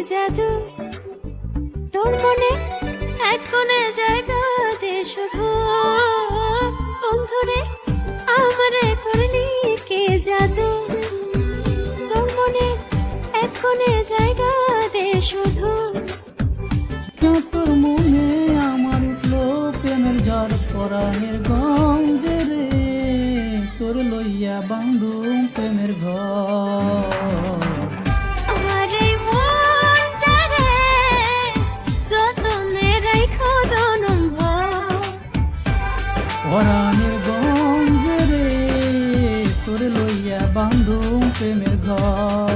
জাদু তোর মনে এক কোণে জায়গা দে শুধু বন্ধুরে আমারে করলি কে জাদু তোর মনে এক কোণে জায়গা দে শুধু কেন তোর মনে আমার উঠলো প্রেমের ঝড় পরাণের গঞ্জে রে তোর লইয়া বান্ধুম প্রেমের ঘর আমার এই মনটারে যতনে রাইখো জনম ভর পরাণের গঞ্জে রে তোর লইয়া বান্ধুম প্রেমের ঘর।